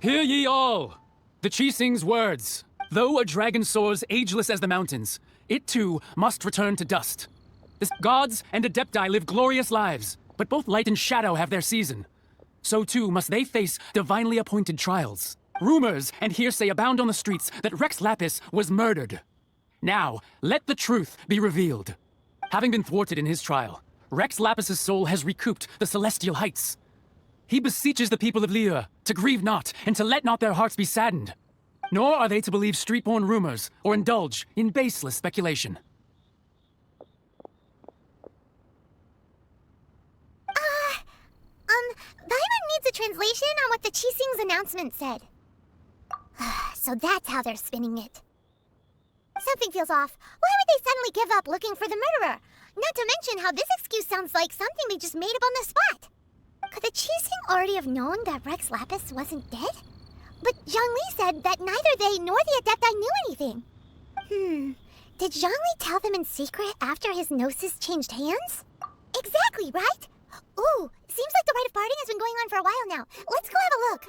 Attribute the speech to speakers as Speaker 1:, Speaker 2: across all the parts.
Speaker 1: Hear ye all! The Qixing's words. Though a dragon soars ageless as the mountains, it too must return to dust. The gods and Adepti live glorious lives, but both light and shadow have their season. So too must they face divinely appointed trials. Rumors and hearsay abound on the streets that Rex Lapis was murdered. Now, let the truth be revealed. Having been thwarted in his trial, Rex Lapis's soul has recouped the celestial heights. He beseeches the people of Liyue to grieve not and to let not their hearts be saddened. Nor are they to believe street-born rumors or indulge in baseless speculation.
Speaker 2: Paimon needs a translation on what the Qixing's announcement said. So that's how they're spinning it. Something feels off. Why would they suddenly give up looking for the murderer? Not to mention how this excuse sounds like something they just made up on the spot. Could the Qixing already have known that Rex Lapis wasn't dead? But Zhongli said that neither they nor the Adepti knew anything. Did Zhongli tell them in secret after his gnosis changed hands? Exactly, right? Ooh, seems like the rite of parting has been going on for a while now. Let's go have a look.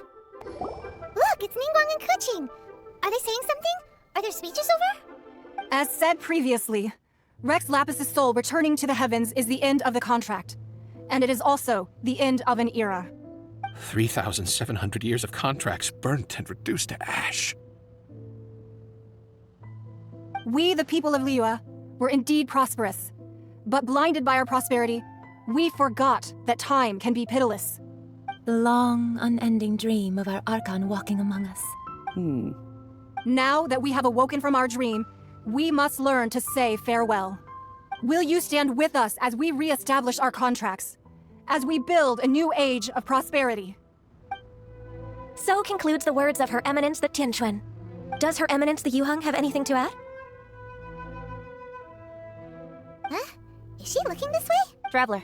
Speaker 2: Look, it's Ningguang and Keqing. Are they saying something? Are their speeches over?
Speaker 3: As said previously, Rex Lapis's soul returning to the heavens is the end of the contract. And it is also the end of an era.
Speaker 4: 3,700 years of contracts burnt and reduced to ash.
Speaker 3: We, the people of Liyue, were indeed prosperous. But blinded by our prosperity, we forgot that time can be pitiless.
Speaker 5: The long, unending dream of our Archon walking among us.
Speaker 3: Now that we have awoken from our dream, we must learn to say farewell. Will you stand with us as we re-establish our contracts? As we build a new age of prosperity?
Speaker 5: So concludes the words of Her Eminence the Tianquan. Does Her Eminence the Yuheng have anything to add?
Speaker 2: Huh? Is she looking this way?
Speaker 5: Traveler.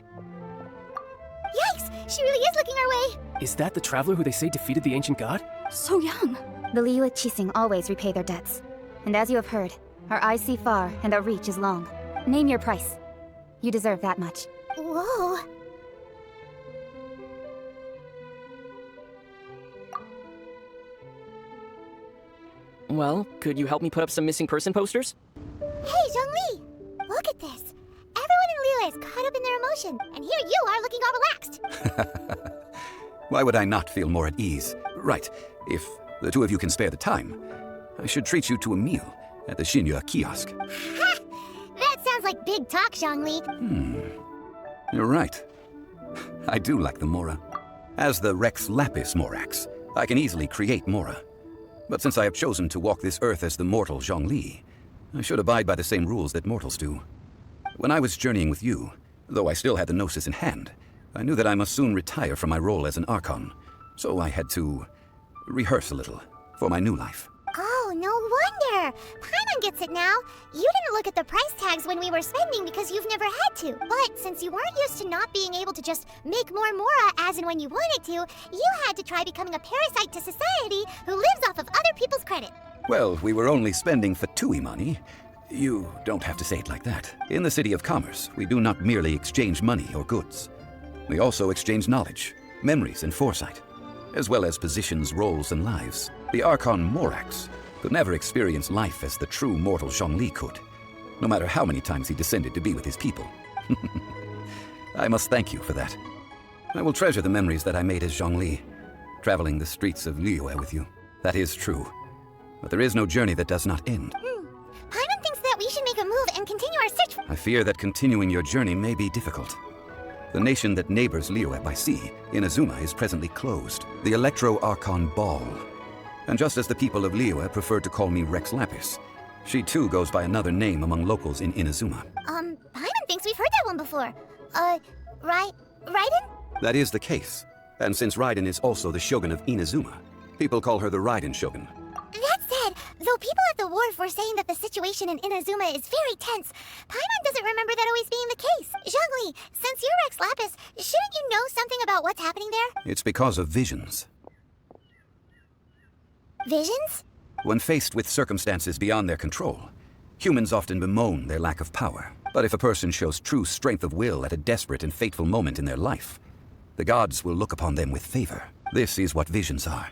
Speaker 2: Yikes! She really is looking our way!
Speaker 1: Is that the traveler who they say defeated the ancient god?
Speaker 3: So young.
Speaker 6: The Liyue Qixing always repay their debts. And as you have heard, our eyes see far and our reach is long. Name your price. You deserve that much.
Speaker 2: Whoa!
Speaker 7: Well, could you help me put up some missing person posters?
Speaker 2: Hey, Zhongli! Look at this! Everyone in Liyue is caught up in their emotion, and here you are looking all relaxed!
Speaker 8: Why would I not feel more at ease? Right, if the two of you can spare the time, I should treat you to a meal at the Xinyue kiosk.
Speaker 2: Ha! That sounds like big talk, Zhongli.
Speaker 8: You're right. I do like the Mora. As the Rex Lapis Morax, I can easily create Mora. But since I have chosen to walk this earth as the mortal Zhongli, I should abide by the same rules that mortals do. When I was journeying with you, though I still had the Gnosis in hand, I knew that I must soon retire from my role as an Archon, so I had to rehearse a little for my new life.
Speaker 2: Oh, no wonder! Paimon gets it now. You didn't look at the price tags when we were spending because you've never had to. But since you weren't used to not being able to just make more Mora as and when you wanted to, you had to try becoming a parasite to society who lives off of other people's credit.
Speaker 8: Well, we were only spending Fatui money. You don't have to say it like that. In the City of Commerce, we do not merely exchange money or goods. We also exchange knowledge, memories, and foresight, as well as positions, roles, and lives. The Archon Morax could never experience life as the true mortal Zhongli could, no matter how many times he descended to be with his people. I must thank you for that. I will treasure the memories that I made as Zhongli, traveling the streets of Liyue with you. That is true. But there is no journey that does not end.
Speaker 2: Paimon thinks that we should make a move and continue our search for—
Speaker 8: I fear that continuing your journey may be difficult. The nation that neighbors Liyue by sea, Inazuma, is presently closed. The Electro-Archon Ball. And just as the people of Liyue prefer to call me Rex Lapis, she too goes by another name among locals in Inazuma.
Speaker 2: Paimon thinks we've heard that one before. Raiden?
Speaker 8: That is the case. And since Raiden is also the Shogun of Inazuma, people call her the Raiden Shogun.
Speaker 2: That said, though people at the wharf were saying that the situation in Inazuma is very tense, Paimon doesn't remember that always being the case. Zhongli, since you're Rex Lapis, shouldn't you know something about what's happening there?
Speaker 8: It's because of visions.
Speaker 2: Visions?
Speaker 8: When faced with circumstances beyond their control, humans often bemoan their lack of power. But if a person shows true strength of will at a desperate and fateful moment in their life, the gods will look upon them with favor. This is what visions are.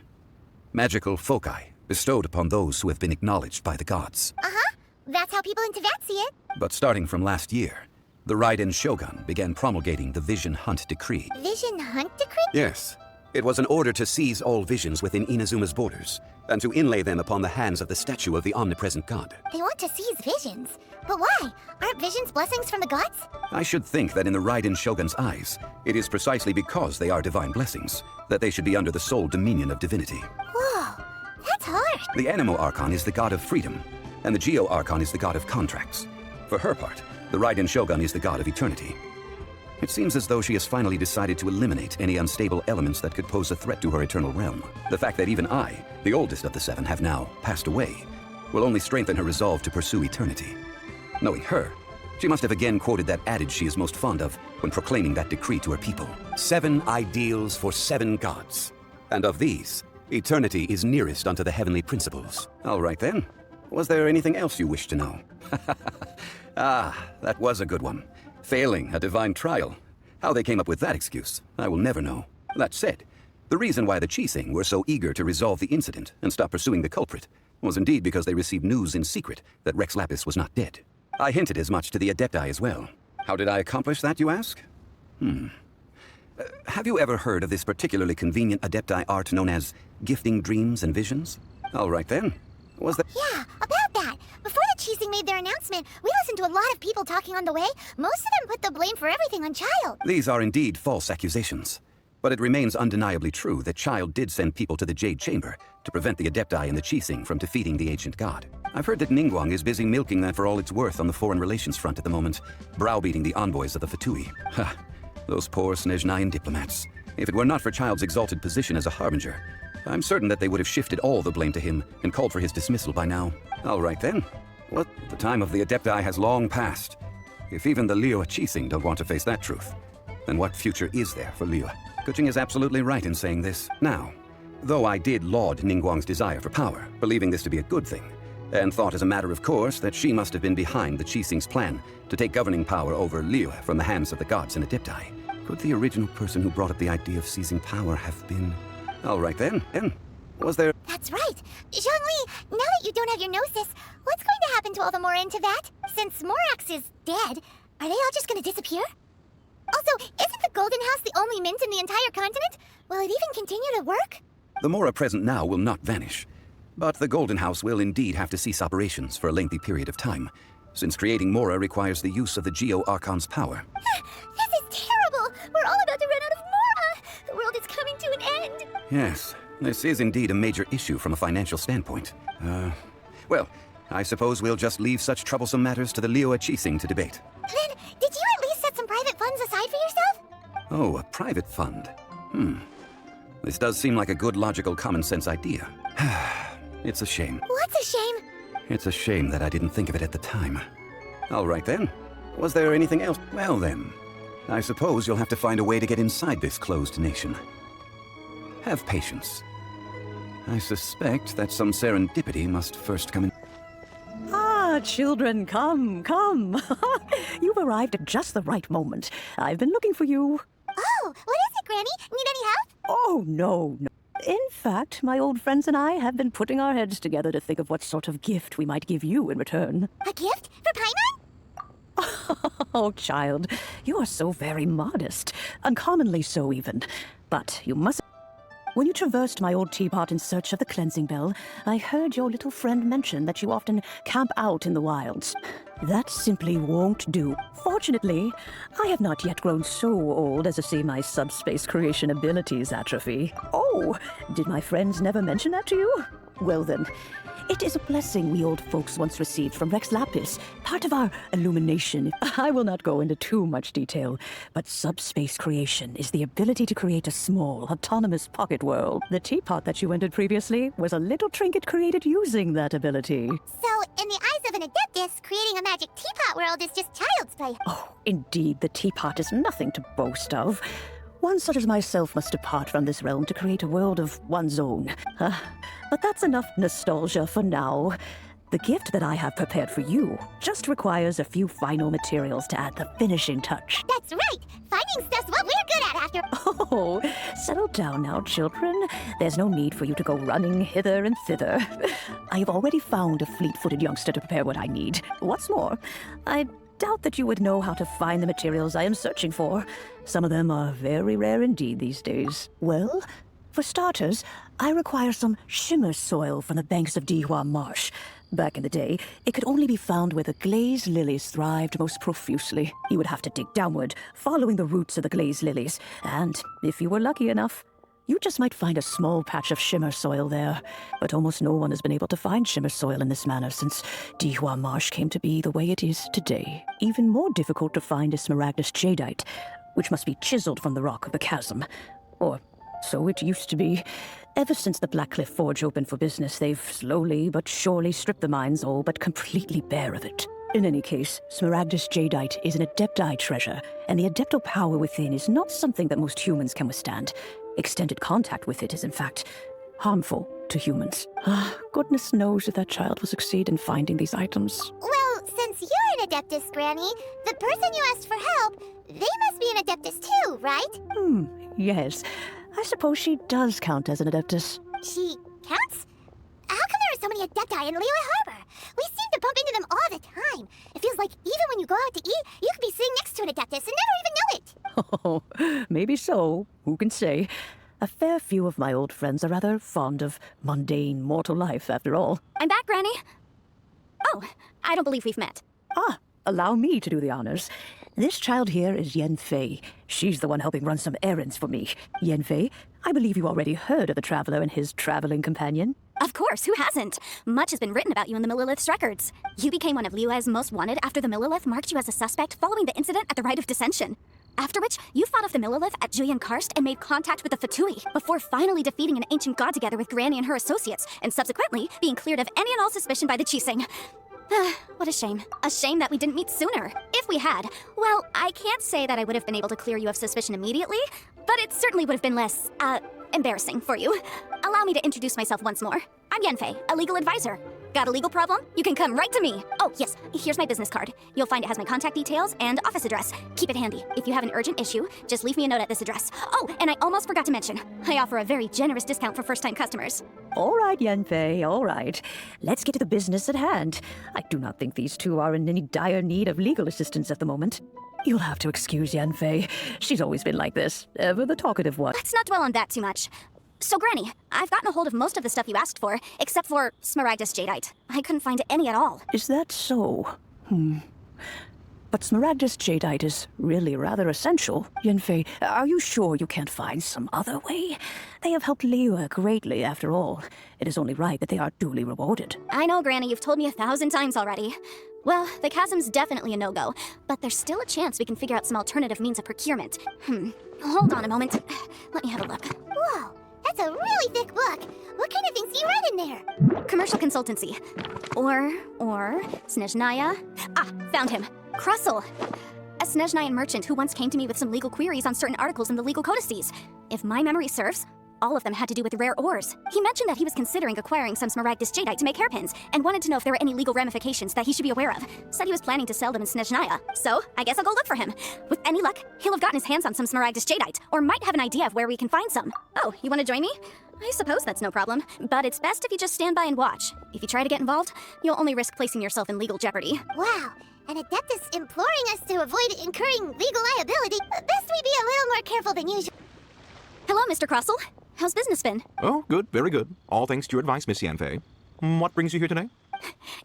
Speaker 8: Magical foci bestowed upon those who have been acknowledged by the gods.
Speaker 2: Uh-huh. That's how people in Teyvat see it.
Speaker 8: But starting from last year, the Raiden Shogun began promulgating the Vision Hunt Decree.
Speaker 2: Vision Hunt Decree?
Speaker 8: Yes. It was an order to seize all visions within Inazuma's borders, and to inlay them upon the hands of the statue of the omnipresent god.
Speaker 2: They want to seize visions. But why? Aren't visions blessings from the gods?
Speaker 8: I should think that in the Raiden Shogun's eyes, it is precisely because they are divine blessings that they should be under the sole dominion of divinity.
Speaker 2: Whoa, that's hard.
Speaker 8: The Anemo Archon is the god of freedom, and the Geo Archon is the god of contracts. For her part, the Raiden Shogun is the god of eternity. It seems as though she has finally decided to eliminate any unstable elements that could pose a threat to her eternal realm. The fact that even I, the oldest of the seven, have now passed away, will only strengthen her resolve to pursue eternity. Knowing her, she must have again quoted that adage she is most fond of when proclaiming that decree to her people. 7 ideals for 7 gods. And of these, eternity is nearest unto the heavenly principles. All right then. Was there anything else you wish to know? That was a good one. Failing a divine trial. How they came up with that excuse, I will never know. That said, the reason why the Qixing were so eager to resolve the incident and stop pursuing the culprit was indeed because they received news in secret that Rex Lapis was not dead. I hinted as much to the Adepti as well. How did I accomplish that, you ask? Have you ever heard of this particularly convenient Adepti art known as gifting dreams and visions? All right then. Was that—
Speaker 2: Yeah, about that. Before the Qixing made their announcement, we listened to a lot of people talking on the way. Most of them put the blame for everything on Child.
Speaker 8: These are indeed false accusations. But it remains undeniably true that Child did send people to the Jade Chamber to prevent the Adepti and the Qixing from defeating the ancient god. I've heard that Ningguang is busy milking that for all it's worth on the foreign relations front at the moment, browbeating the envoys of the Fatui. Ha! Those poor Snezhnayan diplomats. If it were not for Child's exalted position as a harbinger, I'm certain that they would have shifted all the blame to him and called for his dismissal by now. All right then. What? The time of the Adepti has long passed. If even the Liyue Qixing don't want to face that truth, then what future is there for Liyue? Kuching is absolutely right in saying this. Now, though I did laud Ningguang's desire for power, believing this to be a good thing, and thought as a matter of course that she must have been behind the Qixing's plan to take governing power over Liyue from the hands of the gods and Adepti, could the original person who brought up the idea of seizing power have been— All right then. Was there—
Speaker 2: That's right. Zhongli, now that you don't have your gnosis, what's going to happen to all the Mora in Teyvat? Since Morax is dead, are they all just going to disappear? Also, isn't the Golden House the only mint in the entire continent? Will it even continue to work?
Speaker 8: The Mora present now will not vanish, but the Golden House will indeed have to cease operations for a lengthy period of time, since creating Mora requires the use of the Geo Archon's power.
Speaker 2: This is terrible! We're all about to run out of Mora! The world is coming to an end!
Speaker 8: Yes, this is indeed a major issue from a financial standpoint. Well, I suppose we'll just leave such troublesome matters to the Liyue Qixing to debate.
Speaker 2: Then, did you at least set some private funds aside for yourself?
Speaker 8: Oh, a private fund. This does seem like a good, logical, common-sense idea. It's a shame.
Speaker 2: What's a shame?
Speaker 8: It's a shame that I didn't think of it at the time. All right then. Was there anything else? Well then, I suppose you'll have to find a way to get inside this closed nation. Have patience. I suspect that some serendipity must first come in.
Speaker 9: Ah, children, come. You've arrived at just the right moment. I've been looking for you.
Speaker 2: Oh, what is it, Granny? Need any help?
Speaker 9: Oh, no. In fact, my old friends and I have been putting our heads together to think of what sort of gift we might give you in return.
Speaker 2: A gift? For Paimon?
Speaker 9: Oh, child, you are so very modest. Uncommonly so, even. But you must— When you traversed my old teapot in search of the cleansing bell, I heard your little friend mention that you often camp out in the wilds. That simply won't do. Fortunately, I have not yet grown so old as to see my subspace creation abilities atrophy. Oh, did my friends never mention that to you? Well then, it is a blessing we old folks once received from Rex Lapis, part of our illumination. I will not go into too much detail, but subspace creation is the ability to create a small, autonomous pocket world. The teapot that you entered previously was a little trinket created using that ability.
Speaker 2: So, in the eyes of an Adeptus, creating a magic teapot world is just child's play.
Speaker 9: Oh, indeed, the teapot is nothing to boast of. One such as myself must depart from this realm to create a world of one's own. But that's enough nostalgia for now. The gift that I have prepared for you just requires a few final materials to add the finishing touch.
Speaker 2: That's right! Finding stuff's what we're good at after.
Speaker 9: Oh, settle down now, children. There's no need for you to go running hither and thither. I have already found a fleet-footed youngster to prepare what I need. What's more, I doubt that you would know how to find the materials I am searching for. Some of them are very rare indeed these days. Well, for starters, I require some shimmer soil from the banks of Dihua Marsh. Back in the day, it could only be found where the glazed lilies thrived most profusely. You would have to dig downward, following the roots of the glazed lilies, and if you were lucky enough, you just might find a small patch of shimmer soil there. But almost no one has been able to find shimmer soil in this manner since Dihua Marsh came to be the way it is today. Even more difficult to find is smaragdus jadeite, which must be chiseled from the rock of the chasm. Or so it used to be. Ever since the Blackcliff Forge opened for business, they've slowly but surely stripped the mines all but completely bare of it. In any case, smaragdus jadeite is an adepti treasure, and the adeptal power within is not something that most humans can withstand. Extended contact with it is, in fact, harmful to humans. Goodness knows if that child will succeed in finding these items.
Speaker 2: Well, since you're an Adeptus, Granny, the person you asked for help, they must be an Adeptus too, right?
Speaker 9: Yes. I suppose she does count as an Adeptus.
Speaker 2: She counts? How come there are so many Adepti in Liyue Harbor? We seem to bump into them all the time. It feels like even when you go out to eat, you could be sitting next to an Adeptus and never even know it.
Speaker 9: Oh, maybe so. Who can say? A fair few of my old friends are rather fond of mundane mortal life, after all.
Speaker 5: I'm back, Granny. Oh, I don't believe we've met.
Speaker 9: Allow me to do the honors. This child here is Yanfei. She's the one helping run some errands for me. Yanfei, I believe you already heard of the Traveler and his traveling companion.
Speaker 5: Of course, who hasn't? Much has been written about you in the Millilith's records. You became one of Liyue's most wanted after the Millilith marked you as a suspect following the incident at the Rite of Dissension. After which, you fought off the Millilith at Julian Karst and made contact with the Fatui, before finally defeating an ancient god together with Granny and her associates, and subsequently being cleared of any and all suspicion by the Qixing. What a shame. A shame that we didn't meet sooner. If we had, well, I can't say that I would have been able to clear you of suspicion immediately, but it certainly would have been less, embarrassing for you. Allow me to introduce myself once more. I'm Yanfei, a legal advisor. Got a legal problem? You can come right to me. Oh, yes, here's my business card. You'll find it has my contact details and office address. Keep it handy. If you have an urgent issue, just leave me a note at this address. Oh, and I almost forgot to mention, I offer a very generous discount for first-time customers.
Speaker 9: All right, Yanfei, all right. Let's get to the business at hand. I do not think these two are in any dire need of legal assistance at the moment. You'll have to excuse Yanfei. She's always been like this, ever the talkative one.
Speaker 5: Let's not dwell on that too much. So, Granny, I've gotten a hold of most of the stuff you asked for, except for smaragdus jadeite. I couldn't find any at all.
Speaker 9: Is that so? But smaragdus jadeite is really rather essential. Yanfei, are you sure you can't find some other way? They have helped Liyue greatly, after all. It is only right that they are duly rewarded.
Speaker 5: I know, Granny, you've told me 1,000 times already. Well, the chasm's definitely a no-go, but there's still a chance we can figure out some alternative means of procurement. Hold on a moment. Let me have a look.
Speaker 2: Whoa, that's a really thick book. What kind of things do you write in there?
Speaker 5: Commercial consultancy. Or Snezhnaya. Found him. Krusell. A Snezhnayan merchant who once came to me with some legal queries on certain articles in the legal codices. If my memory serves, all of them had to do with rare ores. He mentioned that he was considering acquiring some smaragdus jadeite to make hairpins, and wanted to know if there were any legal ramifications that he should be aware of. Said he was planning to sell them in Snezhnaya, so I guess I'll go look for him. With any luck, he'll have gotten his hands on some smaragdus jadeite, or might have an idea of where we can find some. Oh, you want to join me? I suppose that's no problem, but it's best if you just stand by and watch. If you try to get involved, you'll only risk placing yourself in legal jeopardy.
Speaker 2: Wow, an Adeptus imploring us to avoid incurring legal liability. Best we be a little more careful than usual.
Speaker 5: Hello, Mr. Krusell. How's business been?
Speaker 10: Oh, good, very good. All thanks to your advice, Miss Yanfei. What brings you here today?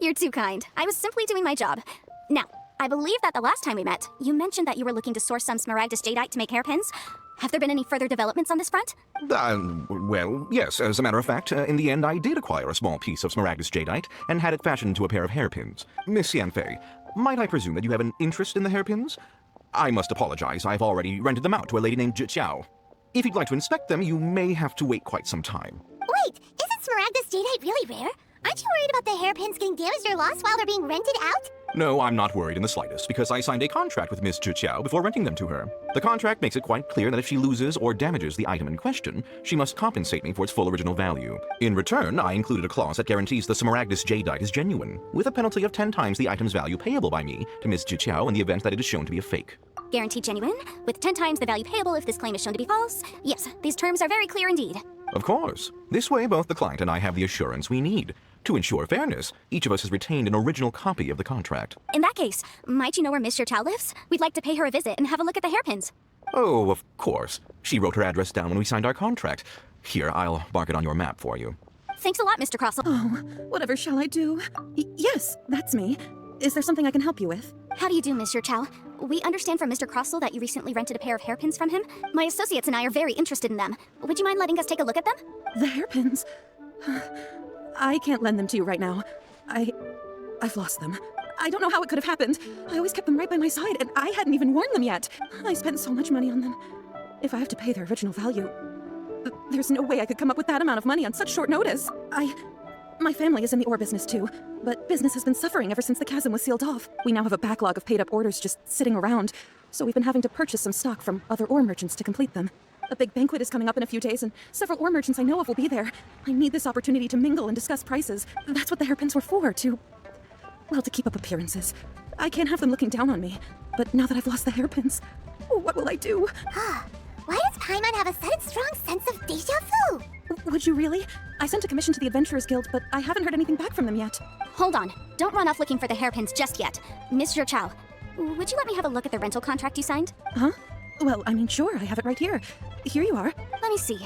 Speaker 5: You're too kind. I was simply doing my job. Now, I believe that the last time we met, you mentioned that you were looking to source some smaragdus jadeite to make hairpins. Have there been any further developments on this front?
Speaker 10: Well, yes. As a matter of fact, in the end, I did acquire a small piece of smaragdus jadeite and had it fashioned into a pair of hairpins. Miss Yanfei, might I presume that you have an interest in the hairpins? I must apologize. I've already rented them out to a lady named Jiao. If you'd like to inspect them, you may have to wait quite some time.
Speaker 2: Wait, isn't smaragdus jadeite really rare? Aren't you worried about the hairpins getting damaged or lost while they're being rented out?
Speaker 10: No, I'm not worried in the slightest, because I signed a contract with Miss Zhiqiao before renting them to her. The contract makes it quite clear that if she loses or damages the item in question, she must compensate me for its full original value. In return, I included a clause that guarantees the Smaragdus Jadeite is genuine, with a penalty of 10 times the item's value payable by me to Miss Zhiqiao in the event that it is shown to be a fake.
Speaker 5: Guaranteed genuine, with 10 times the value payable if this claim is shown to be false. Yes, these terms are very clear indeed.
Speaker 10: Of course. This way, both the client and I have the assurance we need. To ensure fairness, each of us has retained an original copy of the contract.
Speaker 5: In that case, might you know where Miss Zhiqiao lives? We'd like to pay her a visit and have a look at the hairpins.
Speaker 10: Oh, of course. She wrote her address down when we signed our contract. Here, I'll mark it on your map for you.
Speaker 5: Thanks a lot, Mr. Crossell.
Speaker 9: Oh, whatever shall I do? Yes, that's me. Is there something I can help you with?
Speaker 5: How do you do, Mr. Chow? We understand from Mr. Crossell that you recently rented a pair of hairpins from him. My associates and I are very interested in them. Would you mind letting us take a look at them?
Speaker 9: The hairpins? I can't lend them to you right now. I've lost them. I don't know how it could have happened. I always kept them right by my side, and I hadn't even worn them yet. I spent so much money on them. If I have to pay their original value, there's no way I could come up with that amount of money on such short notice. My family is in the ore business too, but business has been suffering ever since the chasm was sealed off. We now have a backlog of paid-up orders just sitting around, so we've been having to purchase some stock from other ore merchants to complete them. A big banquet is coming up in a few days, and several ore merchants I know of will be there. I need this opportunity to mingle and discuss prices. That's what the hairpins were for, to keep up appearances. I can't have them looking down on me, but now that I've lost the hairpins, what will I do?
Speaker 2: Why does Paimon have a sudden strong sense of deja vu?
Speaker 9: Would you really? I sent a commission to the Adventurers Guild, but I haven't heard anything back from them yet.
Speaker 5: Hold on. Don't run off looking for the hairpins just yet. Mr. Chow, would you let me have a look at the rental contract you signed?
Speaker 9: Huh? Well, I mean, sure, I have it right here. Here you are.
Speaker 5: Let me see.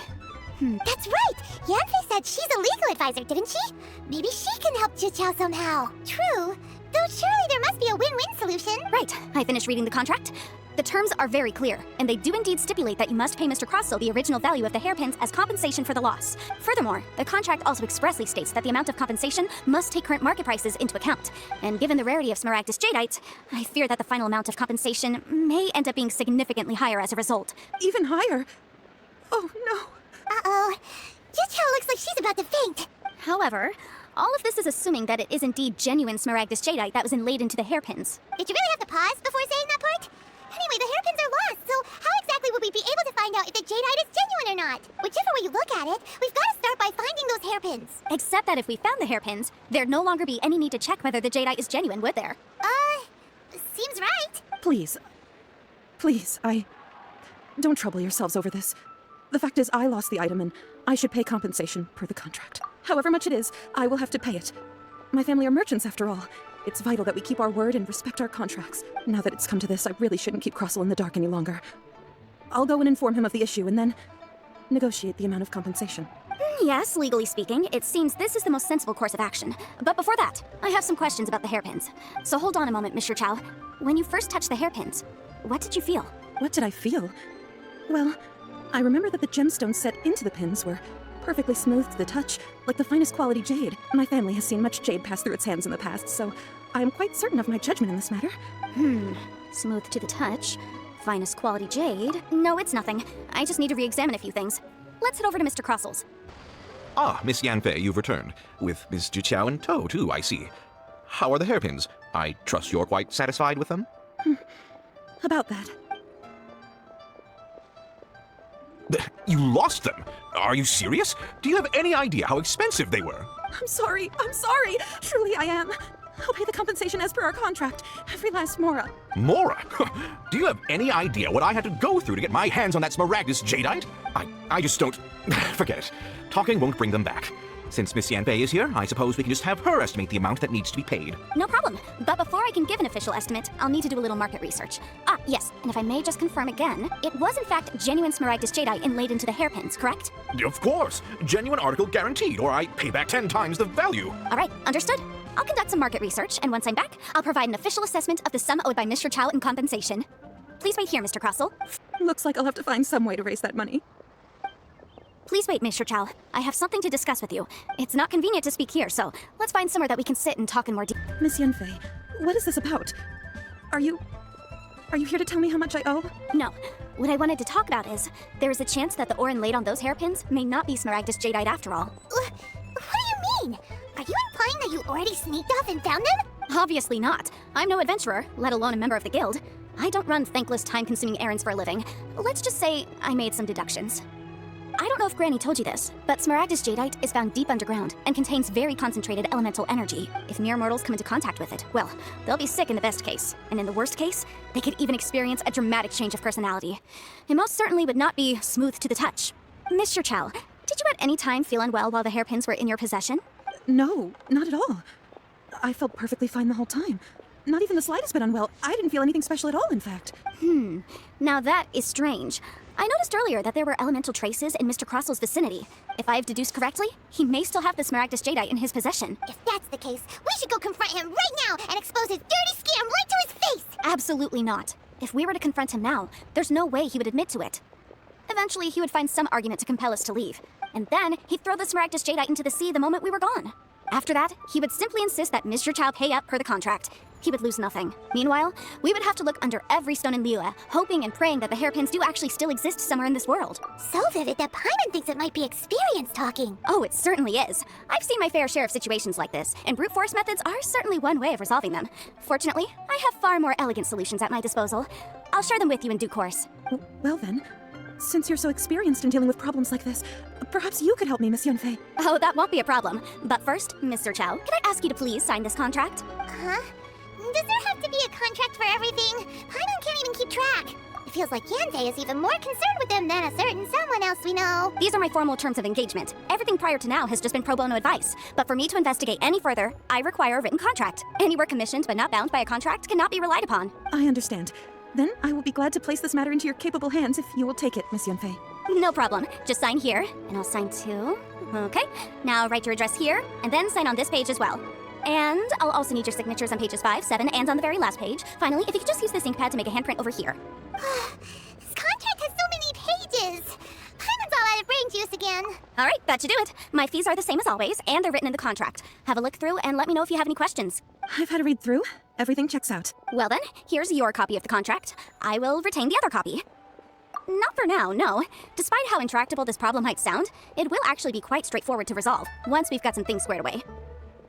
Speaker 2: That's right! Yanfei said she's a legal advisor, didn't she? Maybe she can help Zhiqiao somehow. True. Though surely there must be a win-win solution.
Speaker 5: Right. I finished reading the contract. The terms are very clear, and they do indeed stipulate that you must pay Mr. Crossell the original value of the hairpins as compensation for the loss. Furthermore, the contract also expressly states that the amount of compensation must take current market prices into account. And given the rarity of Smaragdus Jadeite, I fear that the final amount of compensation may end up being significantly higher as a result.
Speaker 9: Even higher? Oh, no.
Speaker 2: Uh-oh. Zhiqiao looks like she's about to faint.
Speaker 5: However, all of this is assuming that it is indeed genuine Smaragdus Jadeite that was inlaid into the hairpins.
Speaker 2: Did you really have to pause before saying that part? Anyway, the hairpins are lost, so how exactly would we be able to find out if the jadeite is genuine or not? Whichever way you look at it, we've got to start by finding those hairpins.
Speaker 5: Except that if we found the hairpins, there'd no longer be any need to check whether the jadeite is genuine, would there?
Speaker 2: Seems right.
Speaker 9: Please, don't trouble yourselves over this. The fact is, I lost the item and I should pay compensation per the contract. However much it is, I will have to pay it. My family are merchants after all. It's vital that we keep our word and respect our contracts. Now that it's come to this, I really shouldn't keep Crossell in the dark any longer. I'll go and inform him of the issue and then negotiate the amount of compensation.
Speaker 5: Yes, legally speaking, it seems this is the most sensible course of action. But before that, I have some questions about the hairpins. So hold on a moment, Mr. Chow. When you first touched the hairpins, what did you feel?
Speaker 9: What did I feel? Well, I remember that the gemstones set into the pins were perfectly smooth to the touch, like the finest quality jade. My family has seen much jade pass through its hands in the past, so I am quite certain of my judgment in this matter.
Speaker 5: Smooth to the touch. Finest quality jade. No, it's nothing. I just need to re-examine a few things. Let's head over to Mr. Crossell's.
Speaker 10: Ah, Miss Yanfei, you've returned. With Miss Zhiqiao in tow, too, I see. How are the hairpins? I trust you're quite satisfied with them?
Speaker 9: About that.
Speaker 10: You lost them? Are you serious? Do you have any idea how expensive they were?
Speaker 9: I'm sorry. Truly I am. I'll pay the compensation as per our contract. Every last mora.
Speaker 10: Mora? Do you have any idea what I had to go through to get my hands on that Smaragdus Jadeite? I just don't... Forget it. Talking won't bring them back. Since Miss Yanfei is here, I suppose we can just have her estimate the amount that needs to be paid.
Speaker 5: No problem. But before I can give an official estimate, I'll need to do a little market research. Ah, yes, and if I may just confirm again, it was in fact genuine Smaragdus Jadeite inlaid into the hairpins, correct?
Speaker 10: Of course. Genuine article guaranteed, or I pay back 10 times the value.
Speaker 5: All right, understood. I'll conduct some market research, and once I'm back, I'll provide an official assessment of the sum owed by Mr. Chow in compensation. Please wait here, Mr. Crossell.
Speaker 9: Looks like I'll have to find some way to raise that money.
Speaker 5: Please wait, Mr. Chow. I have something to discuss with you. It's not convenient to speak here, so let's find somewhere that we can sit and talk in more detail.
Speaker 9: Miss Yanfei, what is this about? Are you here to tell me how much I owe?
Speaker 5: No. What I wanted to talk about is, there is a chance that the ore inlaid on those hairpins may not be Smaragdus Jadeite after all.
Speaker 2: What do you mean? Are you implying that you already sneaked off and found them?
Speaker 5: Obviously not. I'm no adventurer, let alone a member of the guild. I don't run thankless, time-consuming errands for a living. Let's just say I made some deductions. I don't know if Granny told you this, but Smaragdus jadeite is found deep underground and contains very concentrated elemental energy. If mere mortals come into contact with it, well, they'll be sick in the best case. And in the worst case, they could even experience a dramatic change of personality. It most certainly would not be smooth to the touch. Mr. Chow, did you at any time feel unwell while the hairpins were in your possession?
Speaker 9: No, not at all. I felt perfectly fine the whole time. Not even the slightest bit unwell. I didn't feel anything special at all, in fact.
Speaker 5: Now that is strange. I noticed earlier that there were elemental traces in Mr. Crossel's vicinity. If I have deduced correctly, he may still have the Smaragdus jadeite in his possession.
Speaker 2: If that's the case, we should go confront him right now and expose his dirty scam right to his face!
Speaker 5: Absolutely not. If we were to confront him now, there's no way he would admit to it. Eventually, he would find some argument to compel us to leave. And then, he'd throw the Smaragdus jadeite into the sea the moment we were gone. After that, he would simply insist that Mr. Chow pay up per the contract. He would lose nothing. Meanwhile, we would have to look under every stone in Liyue, hoping and praying that the hairpins do actually still exist somewhere in this world.
Speaker 2: So vivid that Paimon thinks it might be experience talking.
Speaker 5: Oh, it certainly is. I've seen my fair share of situations like this, and brute force methods are certainly one way of resolving them. Fortunately, I have far more elegant solutions at my disposal. I'll share them with you in due course.
Speaker 9: Well then, since you're so experienced in dealing with problems like this, perhaps you could help me, Miss Yunfei.
Speaker 5: Oh, that won't be a problem. But first, Mr. Chow, could I ask you to please sign this contract?
Speaker 2: Huh? Does there have to be a contract for everything? Paimon can't even keep track. It feels like Yanfei is even more concerned with them than a certain someone else we know.
Speaker 5: These are my formal terms of engagement. Everything prior to now has just been pro bono advice. But for me to investigate any further, I require a written contract. Any work commissioned but not bound by a contract cannot be relied upon.
Speaker 9: I understand. Then I will be glad to place this matter into your capable hands if you will take it, Miss Yunfei.
Speaker 5: No problem. Just sign here, and I'll sign too. Okay. Now write your address here, and then sign on this page as well. And I'll also need your signatures on pages 5, 7, and on the very last page. Finally, if you could just use this ink pad to make a handprint over here.
Speaker 2: This contract has so many pages. Paimon's all out of brain juice again.
Speaker 5: All right, that should do it. My fees are the same as always, and they're written in the contract. Have a look through and let me know if you have any questions.
Speaker 9: I've had a read through. Everything checks out.
Speaker 5: Well then, here's your copy of the contract. I will retain the other copy. Not for now, no. Despite how intractable this problem might sound, it will actually be quite straightforward to resolve, once we've got some things squared away.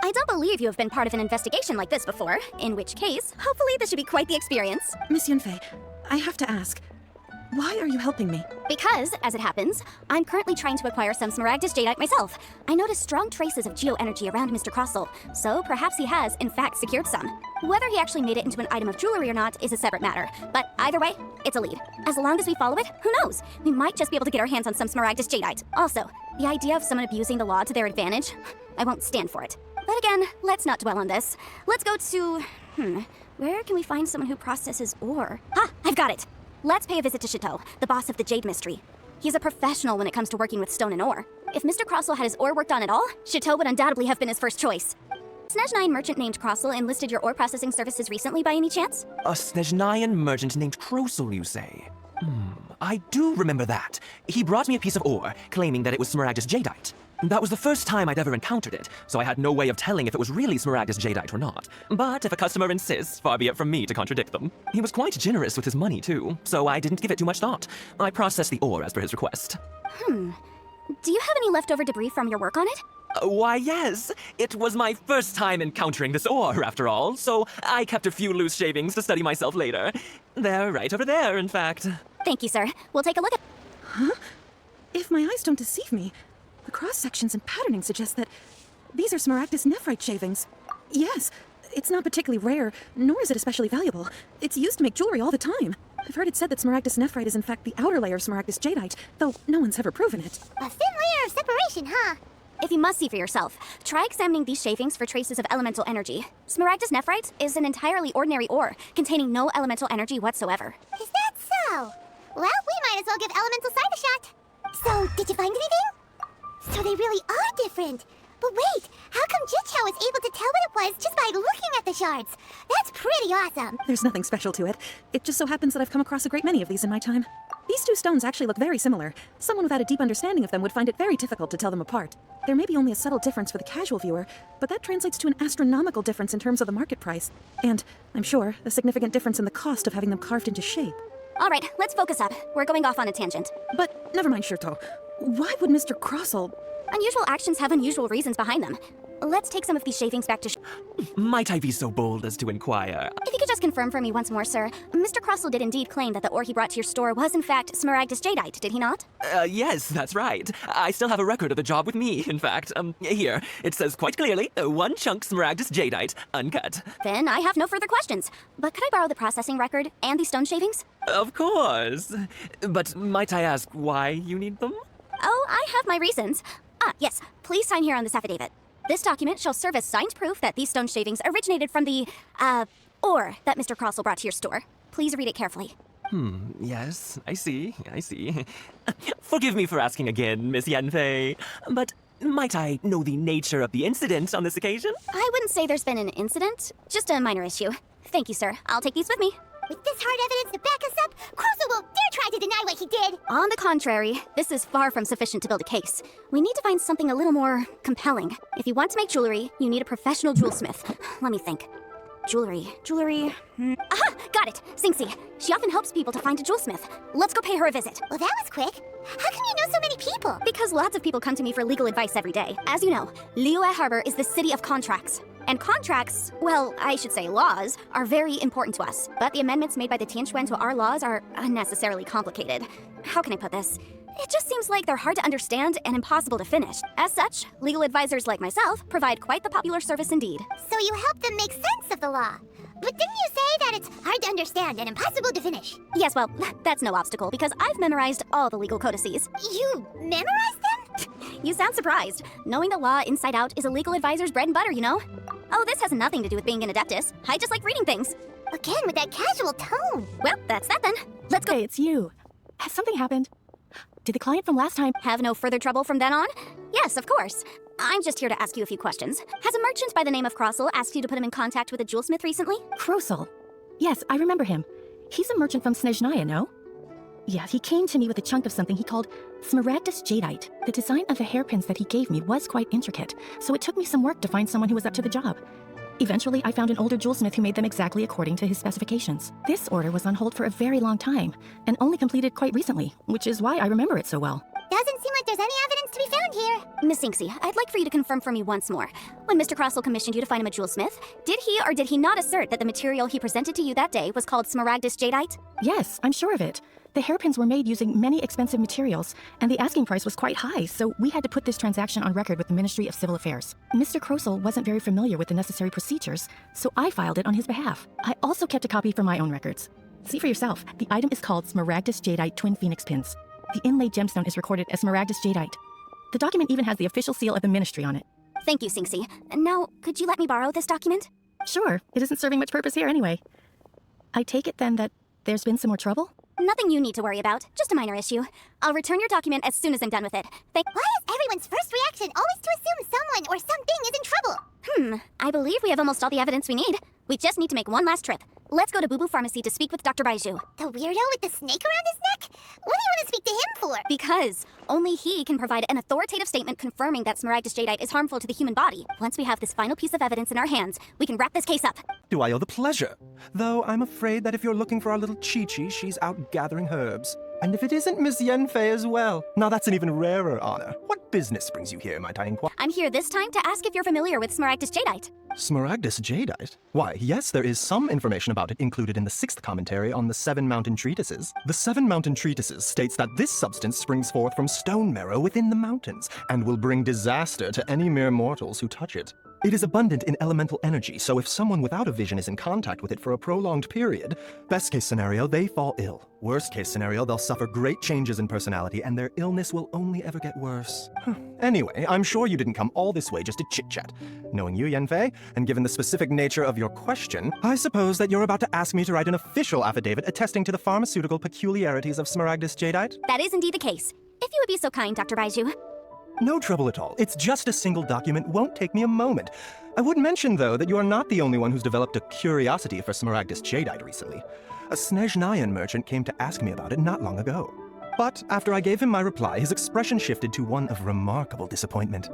Speaker 5: I don't believe you have been part of an investigation like this before, in which case, hopefully this should be quite the experience.
Speaker 9: Miss Yunfei, I have to ask, why are you helping me?
Speaker 5: Because, as it happens, I'm currently trying to acquire some Smaragdus jadeite myself. I noticed strong traces of geo-energy around Mr. Crossel, so perhaps he has, in fact, secured some. Whether he actually made it into an item of jewelry or not is a separate matter, but either way, it's a lead. As long as we follow it, who knows? We might just be able to get our hands on some Smaragdus jadeite. Also, the idea of someone abusing the law to their advantage, I won't stand for it. But again, let's not dwell on this. Let's go to... where can we find someone who processes ore? Ah, I've got it! Let's pay a visit to Chateau, the boss of the Jade Mystery. He's a professional when it comes to working with stone and ore. If Mr. Crossel had his ore worked on at all, Chateau would undoubtedly have been his first choice. Snezhnine merchant named Crossel enlisted your ore processing services recently by any chance?
Speaker 11: A Snezhnayan merchant named Crossel, you say? I do remember that. He brought me a piece of ore, claiming that it was Smaragdus jadeite. That was the first time I'd ever encountered it, so I had no way of telling if it was really Smaragdus jadeite or not. But if a customer insists, far be it from me to contradict them. He was quite generous with his money, too, so I didn't give it too much thought. I processed the ore as per his request.
Speaker 5: Do you have any leftover debris from your work on it?
Speaker 11: Why, yes. It was my first time encountering this ore, after all, so I kept a few loose shavings to study myself later. They're right over there, in fact.
Speaker 5: Thank you, sir. We'll take a look at...
Speaker 9: Huh? If my eyes don't deceive me, the cross-sections and patterning suggest that these are Smaragdus nephrite shavings. Yes, it's not particularly rare, nor is it especially valuable. It's used to make jewelry all the time. I've heard it said that Smaragdus nephrite is in fact the outer layer of Smaragdus jadeite, though no one's ever proven it.
Speaker 2: A thin layer of separation, huh?
Speaker 5: If you must see for yourself, try examining these shavings for traces of elemental energy. Smaragdus nephrite is an entirely ordinary ore, containing no elemental energy whatsoever.
Speaker 2: Is that so? Well, we might as well give elemental sight a shot. So, did you find anything? So they really are different. But wait, how come Jichao was able to tell what it was just by looking at the shards? That's pretty awesome.
Speaker 9: There's nothing special to it. It just so happens that I've come across a great many of these in my time. These two stones actually look very similar. Someone without a deep understanding of them would find it very difficult to tell them apart. There may be only a subtle difference for the casual viewer, but that translates to an astronomical difference in terms of the market price. And, I'm sure, a significant difference in the cost of having them carved into shape.
Speaker 5: All right, let's focus up. We're going off on a tangent.
Speaker 9: But never mind, Shirto. Why would Mr. Crossel...
Speaker 5: Unusual actions have unusual reasons behind them. Let's take some of these shavings back to
Speaker 11: Might I be so bold as to inquire?
Speaker 5: If you could just confirm for me once more, sir. Mr. Crossell did indeed claim that the ore he brought to your store was in fact Smaragdus Jadeite, did he not?
Speaker 11: Yes, that's right. I still have a record of the job with me, in fact. Here. It says quite clearly, 1 chunk Smaragdus Jadeite, uncut.
Speaker 5: Then I have no further questions. But could I borrow the processing record and the stone shavings?
Speaker 11: Of course. But might I ask why you need them?
Speaker 5: Oh, I have my reasons. Yes. Please sign here on this affidavit. This document shall serve as signed proof that these stone shavings originated from the, ore that Mr. Crossell brought to your store. Please read it carefully.
Speaker 11: Yes, I see. Forgive me for asking again, Miss Yanfei, but might I know the nature of the incident on this occasion?
Speaker 5: I wouldn't say there's been an incident, just a minor issue. Thank you, sir. I'll take these with me.
Speaker 2: With this hard evidence to back us up, Crossell won't dare try to deny what he did!
Speaker 5: On the contrary, this is far from sufficient to build a case. We need to find something a little more compelling. If you want to make jewelry, you need a professional jewelsmith. Let me think. Jewelry. Aha! Got it! Xingxi. She often helps people to find a jewelsmith. Let's go pay her a visit.
Speaker 2: Well, that was quick. How come you know so many people?
Speaker 5: Because lots of people come to me for legal advice every day. As you know, Liyue Harbor is the city of contracts. And contracts, well, I should say laws, are very important to us. But the amendments made by the Tianquan to our laws are unnecessarily complicated. How can I put this? It just seems like they're hard to understand and impossible to finish. As such, legal advisors like myself provide quite the popular service indeed.
Speaker 2: So you help them make sense of the law. But didn't you say that it's hard to understand and impossible to finish?
Speaker 5: Yes, well, that's no obstacle because I've memorized all the legal codices.
Speaker 2: You memorized them?
Speaker 5: You sound surprised. Knowing the law inside out is a legal advisor's bread and butter, you know? Oh, this has nothing to do with being an adeptus. I just like reading things.
Speaker 2: Again, with that casual tone.
Speaker 5: Well, that's that then. Let's go.
Speaker 3: Hey, it's you. Has something happened? Did the client from last time
Speaker 5: have no further trouble from then on? Yes, of course. I'm just here to ask you a few questions. Has a merchant by the name of Crossell asked you to put him in contact with a jewelsmith recently?
Speaker 3: Crossell? Yes, I remember him. He's a merchant from Snezhnaya, no? Yeah, he came to me with a chunk of something he called Smaragdus Jadeite. The design of the hairpins that he gave me was quite intricate, so it took me some work to find someone who was up to the job. Eventually, I found an older jewelsmith who made them exactly according to his specifications. This order was on hold for a very long time, and only completed quite recently, which is why I remember it so well.
Speaker 2: Doesn't seem like there's any evidence to be found here.
Speaker 5: Miss Xingxi, I'd like for you to confirm for me once more. When Mr. Crossell commissioned you to find him a jewelsmith, did he or did he not assert that the material he presented to you that day was called Smaragdus Jadeite?
Speaker 3: Yes, I'm sure of it. The hairpins were made using many expensive materials, and the asking price was quite high, so we had to put this transaction on record with the Ministry of Civil Affairs. Mr. Crossell wasn't very familiar with the necessary procedures, so I filed it on his behalf. I also kept a copy for my own records. See for yourself, the item is called Smaragdus Jadeite Twin Phoenix Pins. The inlaid gemstone is recorded as Smaragdus Jadeite. The document even has the official seal of the ministry on it.
Speaker 5: Thank you, Xingxi. Now, could you let me borrow this document?
Speaker 3: Sure, it isn't serving much purpose here anyway. I take it then that there's been some more trouble?
Speaker 5: Nothing you need to worry about, just a minor issue. I'll return your document as soon as I'm done with it.
Speaker 2: Why is everyone's first reaction always to assume someone or something is in trouble?
Speaker 5: I believe we have almost all the evidence we need. We just need to make one last trip. Let's go to Boo Boo Pharmacy to speak with Dr. Baiju.
Speaker 2: The weirdo with the snake around his neck? What do you want to speak to him for?
Speaker 5: Because only he can provide an authoritative statement confirming that Smaragdus Jadeite is harmful to the human body. Once we have this final piece of evidence in our hands, we can wrap this case up.
Speaker 12: Do I owe the pleasure? Though I'm afraid that if you're looking for our little Chi-Chi, she's out gathering herbs. And if it isn't Miss Yanfei as well, now that's an even rarer honor. What business brings you here, might I inquire?
Speaker 5: I'm here this time to ask if you're familiar with Smaragdus Jadeite.
Speaker 12: Smaragdus Jadeite? Why, yes, there is some information about it included in the 6th commentary on the 7 Mountain Treatises. The 7 Mountain Treatises states that this substance springs forth from stone marrow within the mountains, and will bring disaster to any mere mortals who touch it. It is abundant in elemental energy, so if someone without a vision is in contact with it for a prolonged period, best case scenario, they fall ill. Worst case scenario, they'll suffer great changes in personality, and their illness will only ever get worse. Anyway, I'm sure you didn't come all this way just to chit-chat. Knowing you, Yanfei, and given the specific nature of your question, I suppose that you're about to ask me to write an official affidavit attesting to the pharmaceutical peculiarities of Smaragdus Jadeite?
Speaker 5: That is indeed the case. If you would be so kind, Dr. Baiju.
Speaker 12: No trouble at all. It's just a single document, won't take me a moment. I would mention, though, that you are not the only one who's developed a curiosity for Smaragdus Jadeite recently. A Snezhnayan merchant came to ask me about it not long ago. But after I gave him my reply, his expression shifted to one of remarkable disappointment.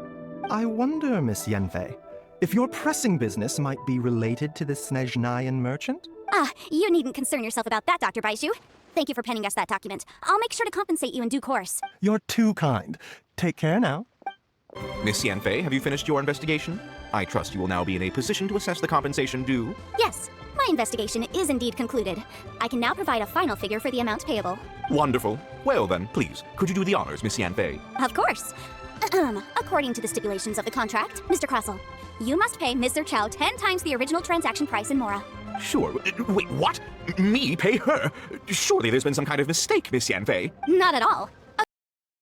Speaker 12: I wonder, Miss Yanfei, if your pressing business might be related to this Snezhnayan merchant?
Speaker 5: You needn't concern yourself about that, Dr. Baiju. Thank you for penning us that document. I'll make sure to compensate you in due course.
Speaker 12: You're too kind. Take care now.
Speaker 10: Miss Yanfei, have you finished your investigation? I trust you will now be in a position to assess the compensation due.
Speaker 5: Yes, my investigation is indeed concluded. I can now provide a final figure for the amount payable.
Speaker 10: Wonderful. Well then, please, could you do the honors, Miss Yanfei?
Speaker 5: Of course. According to the stipulations of the contract, Mr. Crossell, you must pay Mr. Chow 10 times the original transaction price in Mora.
Speaker 10: Sure. Wait, what? Me pay her? Surely there's been some kind of mistake, Miss Yanfei.
Speaker 5: Not at all.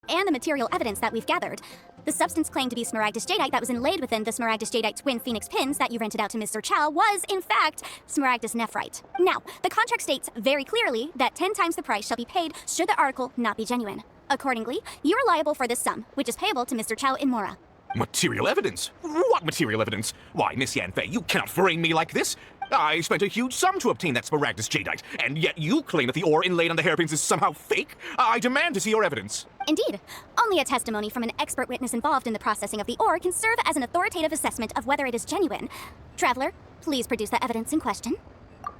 Speaker 5: And the material evidence that we've gathered. The substance claimed to be Smaragdus Jadeite that was inlaid within the Smaragdus Jadeite twin phoenix pins that you rented out to Mr. Chow was, in fact, Smaragdus Nephrite. Now, the contract states very clearly that 10 times the price shall be paid should the article not be genuine. Accordingly, you are liable for this sum, which is payable to Mr. Chow in Mora.
Speaker 10: Material evidence? What material evidence? Why, Miss Yanfei, you cannot frame me like this. I spent a huge sum to obtain that Smaragdus Jadeite, and yet you claim that the ore inlaid on the hairpins is somehow fake? I demand to see your evidence.
Speaker 5: Indeed. Only a testimony from an expert witness involved in the processing of the ore can serve as an authoritative assessment of whether it is genuine. Traveler, please produce the evidence in question.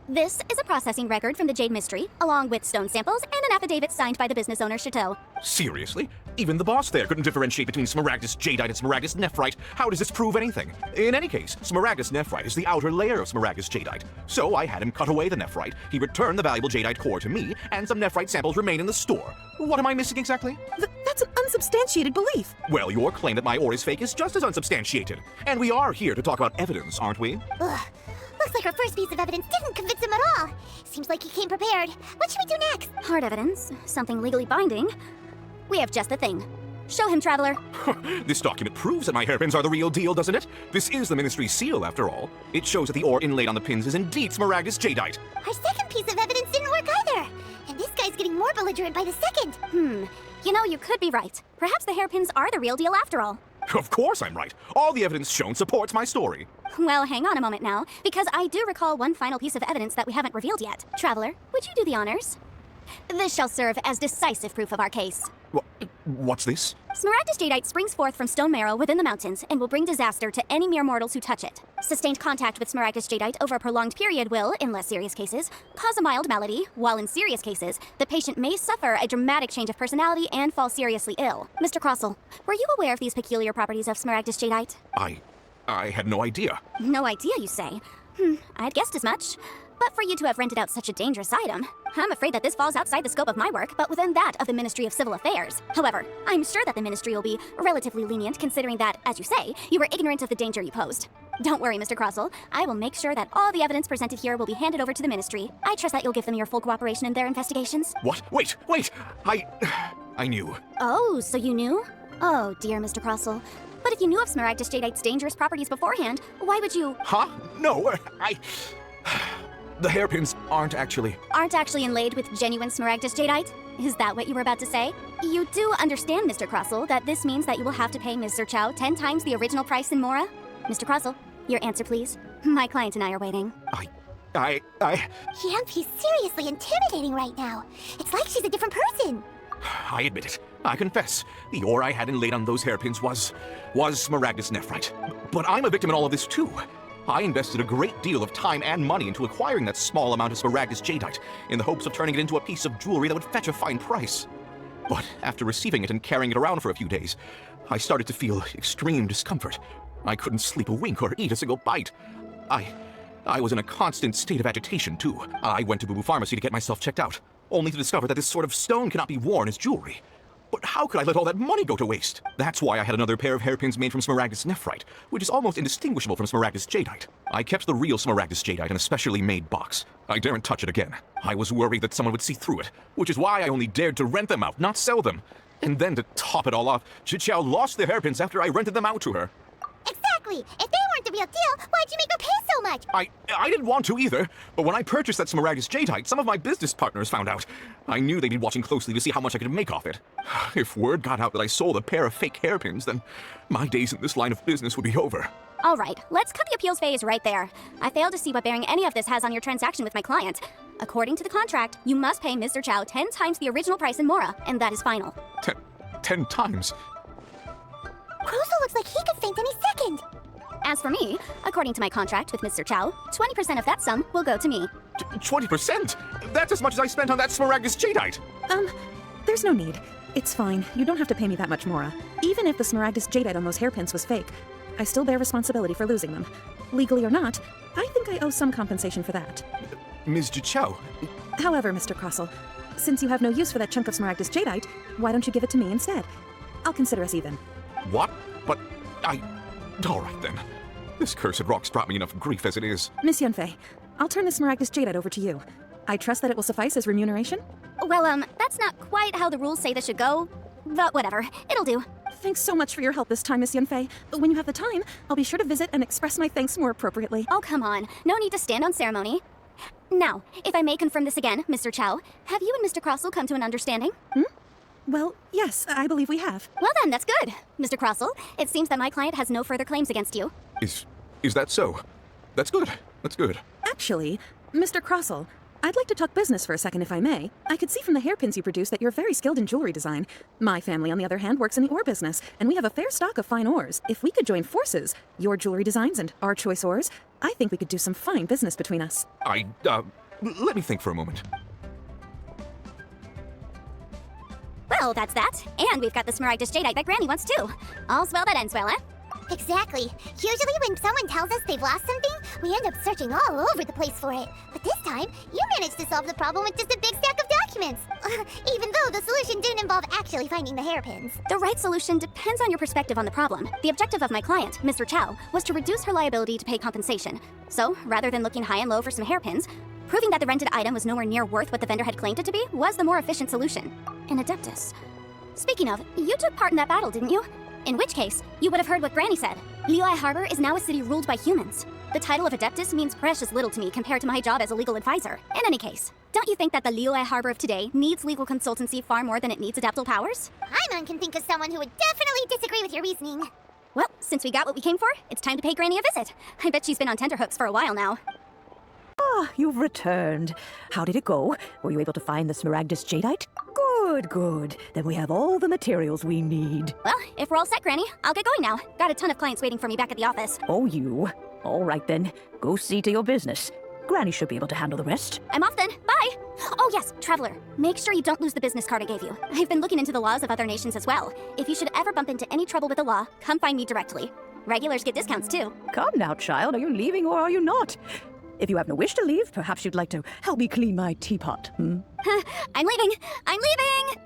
Speaker 5: This is a processing record from the Jade Mystery, along with stone samples and an affidavit signed by the business owner, Chateau.
Speaker 10: Seriously? Even the boss there couldn't differentiate between Smaragdus Jadeite and Smaragdus Nephrite. How does this prove anything? In any case, Smaragdus Nephrite is the outer layer of Smaragdus Jadeite. So I had him cut away the Nephrite, he returned the valuable Jadeite core to me, and some Nephrite samples remain in the store. What am I missing exactly?
Speaker 13: That's an unsubstantiated belief.
Speaker 10: Well, your claim that my ore is fake is just as unsubstantiated. And we are here to talk about evidence, aren't we?
Speaker 2: Ugh. Looks like our first piece of evidence didn't convince him at all. Seems like he came prepared. What should we do next?
Speaker 5: Hard evidence, something legally binding. We have just the thing. Show him, Traveler.
Speaker 10: This document proves that my hairpins are the real deal, doesn't it? This is the Ministry's seal, after all. It shows that the ore inlaid on the pins is indeed Smaragdus Jadeite.
Speaker 2: Our second piece of evidence didn't work either. And this guy's getting more belligerent by the second.
Speaker 5: You know, you could be right. Perhaps the hairpins are the real deal after all.
Speaker 10: Of course I'm right. All the evidence shown supports my story.
Speaker 5: Well, hang on a moment now, because I do recall one final piece of evidence that we haven't revealed yet. Traveler, would you do the honors? This shall serve as decisive proof of our case.
Speaker 10: What's this?
Speaker 5: Smaragdus Jadeite springs forth from stone marrow within the mountains and will bring disaster to any mere mortals who touch it. Sustained contact with Smaragdus Jadeite over a prolonged period will, in less serious cases, cause a mild malady, while in serious cases, the patient may suffer a dramatic change of personality and fall seriously ill. Mr. Crossell, were you aware of these peculiar properties of Smaragdus Jadeite?
Speaker 10: I had no idea.
Speaker 5: No idea, you say? I'd guessed as much. But for you to have rented out such a dangerous item, I'm afraid that this falls outside the scope of my work, but within that of the Ministry of Civil Affairs. However, I'm sure that the Ministry will be relatively lenient considering that, as you say, you were ignorant of the danger you posed. Don't worry, Mr. Crossell. I will make sure that all the evidence presented here will be handed over to the Ministry. I trust that you'll give them your full cooperation in their investigations.
Speaker 10: What? Wait! I knew.
Speaker 5: Oh, so you knew? Oh, dear Mr. Crossell. But if you knew of Smaragdus Jadeite's dangerous properties beforehand, why would you—
Speaker 10: Huh? No, The hairpins aren't actually
Speaker 5: inlaid with genuine Smaragdus Jadeite? Is that what you were about to say? You do understand, Mr. Crossell, that this means that you will have to pay Mr. Chow 10 times the original price in Mora? Mr. Crossell, your answer, please. My client and I are waiting.
Speaker 2: Yanfei's seriously intimidating right now. It's like she's a different person.
Speaker 10: I admit it. I confess. The ore I had inlaid on those hairpins was Smaragdus Nephrite. But I'm a victim in all of this, too. I invested a great deal of time and money into acquiring that small amount of Smaragdus Jadeite in the hopes of turning it into a piece of jewelry that would fetch a fine price. But after receiving it and carrying it around for a few days, I started to feel extreme discomfort. I couldn't sleep a wink or eat a single bite. I was in a constant state of agitation, too. I went to Boo Boo Pharmacy to get myself checked out, only to discover that this sort of stone cannot be worn as jewelry. But how could I let all that money go to waste? That's why I had another pair of hairpins made from Smaragdus Nephrite, which is almost indistinguishable from Smaragdus Jadeite. I kept the real Smaragdus Jadeite in a specially made box. I daren't touch it again. I was worried that someone would see through it, which is why I only dared to rent them out, not sell them. And then to top it all off, Chichao lost the hairpins after I rented them out to her.
Speaker 2: Exactly! If they weren't the real deal, why'd you make her pay so much?
Speaker 10: I didn't want to either, but when I purchased that Smaragdus Jadeite, some of my business partners found out. I knew they'd be watching closely to see how much I could make off it. If word got out that I sold a pair of fake hairpins, then my days in this line of business would be over.
Speaker 5: All right, let's cut the appeals phase right there. I fail to see what bearing any of this has on your transaction with my client. According to the contract, you must pay Mr. Chow 10 times the original price in Mora, and that is final.
Speaker 10: 10 times?
Speaker 2: Crossell looks like he could faint any second.
Speaker 5: As for me, according to my contract with Mr. Chow, 20% of that sum will go to me.
Speaker 10: 20%? That's as much as I spent on that Smaragdus Jadeite!
Speaker 13: There's no need. It's fine. You don't have to pay me that much, Mora. Even if the Smaragdus jadeite on those hairpins was fake, I still bear responsibility for losing them. Legally or not, I think I owe some compensation for that.
Speaker 10: Ms. Jichao.
Speaker 13: However, Mr. Crossell, since you have no use for that chunk of Smaragdus jadeite, why don't you give it to me instead? I'll consider us even.
Speaker 10: What? But all right then. This cursed rock's brought me enough grief as it is.
Speaker 13: Miss Yanfei, I'll turn the Smaragdus jadeite over to you. I trust that it will suffice as remuneration?
Speaker 5: Well, that's not quite how the rules say this should go. But whatever, it'll do.
Speaker 13: Thanks so much for your help this time, Miss Yanfei. When you have the time, I'll be sure to visit and express my thanks more appropriately.
Speaker 5: Oh, come on. No need to stand on ceremony. Now, if I may confirm this again, Mr. Chow, have you and Mr. Crossell come to an understanding?
Speaker 13: Well, yes, I believe we have.
Speaker 5: Well then, that's good. Mr. Crossell, it seems that my client has no further claims against you.
Speaker 10: Is that so? That's good. That's good.
Speaker 13: Actually, Mr. Crossell, I'd like to talk business for a second if I may. I could see from the hairpins you produce that you're very skilled in jewelry design. My family, on the other hand, works in the ore business, and we have a fair stock of fine ores. If we could join forces, your jewelry designs and our choice ores, I think we could do some fine business between us.
Speaker 10: Let me think for a moment.
Speaker 5: Well, that's that. And we've got the Smaragdus jadeite that Granny wants too. All's well that ends well, eh?
Speaker 2: Exactly. Usually when someone tells us they've lost something, we end up searching all over the place for it. But this time, you managed to solve the problem with just a big stack of documents. Even though the solution didn't involve actually finding the hairpins.
Speaker 5: The right solution depends on your perspective on the problem. The objective of my client, Mr. Chow, was to reduce her liability to pay compensation. So, rather than looking high and low for some hairpins, proving that the rented item was nowhere near worth what the vendor had claimed it to be was the more efficient solution. An Adeptus. Speaking of, you took part in that battle, didn't you? In which case, you would have heard what Granny said. Liyue Harbor is now a city ruled by humans. The title of Adeptus means precious little to me compared to my job as a legal advisor. In any case, don't you think that the Liyue Harbor of today needs legal consultancy far more than it needs adaptal powers?
Speaker 2: Paimon can think of someone who would definitely disagree with your reasoning.
Speaker 5: Well, since we got what we came for, it's time to pay Granny a visit. I bet she's been on tenterhooks for a while now.
Speaker 9: Ah, you've returned. How did it go? Were you able to find the Smaragdus jadeite? Good, good. Then we have all the materials we need.
Speaker 5: Well, if we're all set, Granny, I'll get going now. Got a ton of clients waiting for me back at the office.
Speaker 9: Oh, you? All right then. Go see to your business. Granny should be able to handle the rest.
Speaker 5: I'm off then. Bye! Oh yes, Traveler. Make sure you don't lose the business card I gave you. I've been looking into the laws of other nations as well. If you should ever bump into any trouble with the law, come find me directly. Regulars get discounts too.
Speaker 9: Come now, child. Are you leaving or are you not? If you have no wish to leave, perhaps you'd like to help me clean my teapot,
Speaker 5: I'm leaving! I'm leaving!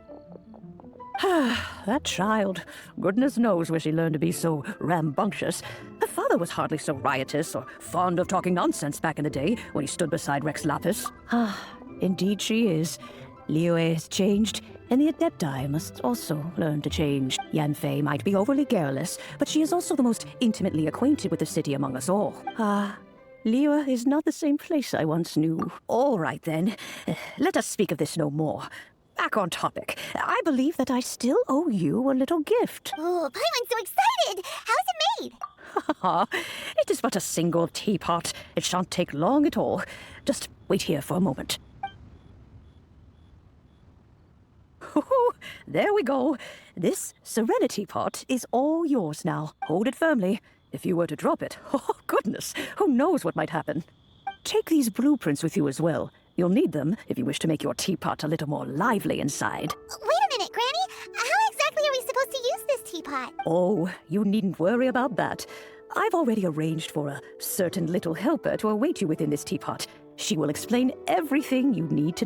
Speaker 9: That child. Goodness knows where she learned to be so rambunctious. Her father was hardly so riotous or fond of talking nonsense back in the day when he stood beside Rex Lapis. Indeed she is. Liyue has changed, and the Adepti must also learn to change. Yanfei might be overly garrulous, but she is also the most intimately acquainted with the city among us all. Liyue is not the same place I once knew. All right, then. Let us speak of this no more. Back on topic. I believe that I still owe you a little gift.
Speaker 2: Oh, Paimon's so excited! How is it made?
Speaker 9: It is but a single teapot. It shan't take long at all. Just wait here for a moment. There we go. This Serenity pot is all yours now. Hold it firmly. If you were to drop it, oh goodness, who knows what might happen. Take these blueprints with you as well. You'll need them if you wish to make your teapot a little more lively inside.
Speaker 2: Wait a minute, Granny! How exactly are we supposed to use this teapot?
Speaker 9: Oh, you needn't worry about that. I've already arranged for a certain little helper to await you within this teapot. She will explain everything you need to know.